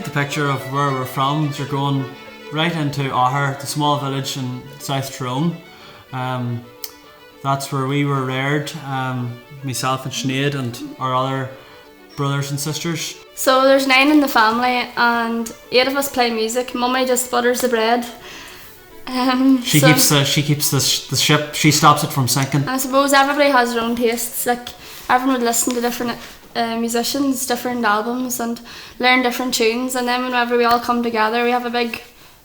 the picture of where we're from, you're going right into Augher, the small village in South Tyrone. That's where we were reared, myself and Nead and our other brothers and sisters. So there's 9 in the family and 8 of us play music. Mummy just butters the bread. She keeps the ship. She stops it from sinking. I suppose everybody has their own tastes. Like everyone would listen to different musicians, different albums, and learn different tunes. And then whenever we all come together, we have a big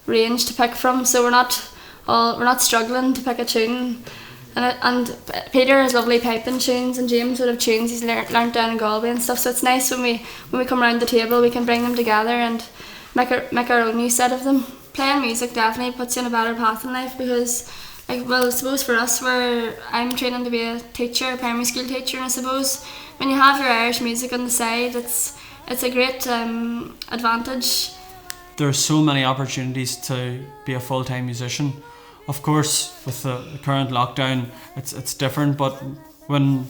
range to pick from. So we're not struggling to pick a tune. And Peter has lovely piping tunes, and James would have tunes he's learnt down in Galway and stuff. So it's nice when we come around the table, we can bring them together and make our own new set of them. Playing music definitely puts you on a better path in life because, I suppose for us, I'm training to be a teacher, a primary school teacher, and I suppose when you have your Irish music on the side, it's a great advantage. There are so many opportunities to be a full-time musician. Of course, with the current lockdown, it's different. But when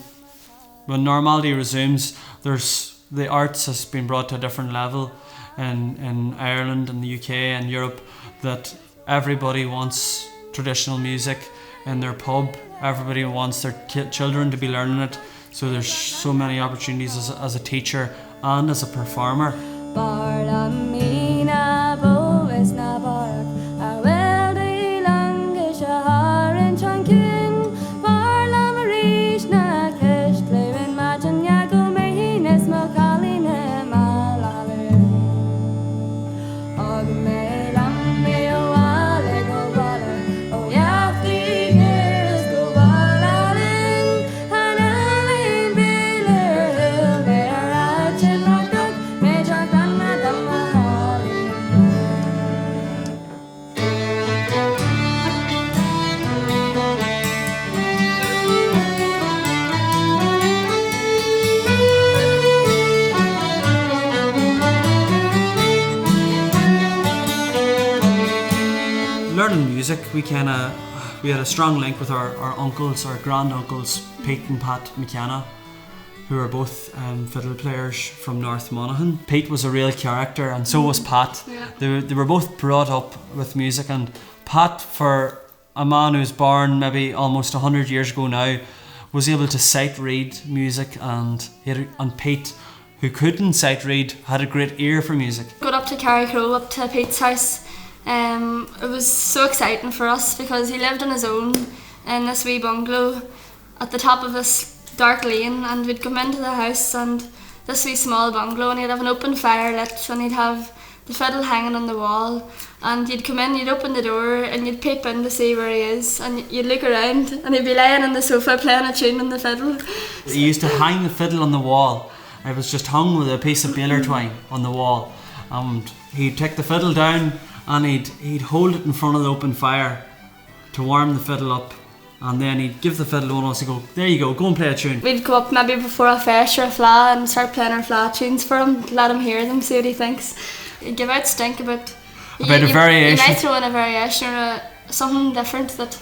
normality resumes, the arts has been brought to a different level in Ireland and the UK and Europe. That everybody wants traditional music in their pub. Everybody wants their children to be learning it. So there's so many opportunities as a teacher and as a performer. Learning music, we had a strong link with our uncles, our granduncles, Pete and Pat McKenna, who are both fiddle players from North Monaghan. Pete was a real character, and so was Pat. Yeah. They were both brought up with music, and Pat, for a man who's born maybe almost 100 years ago now, was able to sight read music, and Pete, who couldn't sight read, had a great ear for music. Got up to Carrickrow, up to Pete's house. It was so exciting for us because he lived on his own in this wee bungalow at the top of this dark lane, and we'd come into the house and this wee small bungalow, and he'd have an open fire lit, and he'd have the fiddle hanging on the wall, and you'd come in, you'd open the door and you'd peep in to see where he is, and you'd look around and he'd be lying on the sofa playing a tune on the fiddle. He used to hang the fiddle on the wall. It was just hung with a piece of baler twine on the wall, and he'd take the fiddle down and he'd hold it in front of the open fire to warm the fiddle up, and then he'd give the fiddle to one of us and go, there you go and play a tune. We'd go up maybe before a feis or a fleadh and start playing our fleadh tunes for him, let him hear them, see what he thinks. He'd give out stink about a variation. You might throw in a variation or something different. That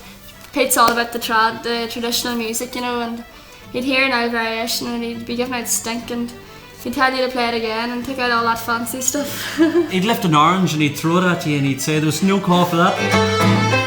Pete's all about the traditional music, and he'd hear an old variation and he'd be giving out stink, and he'd tell you to play it again and take out all that fancy stuff. He'd lift an orange and he'd throw it at you and he'd say, there's no call for that.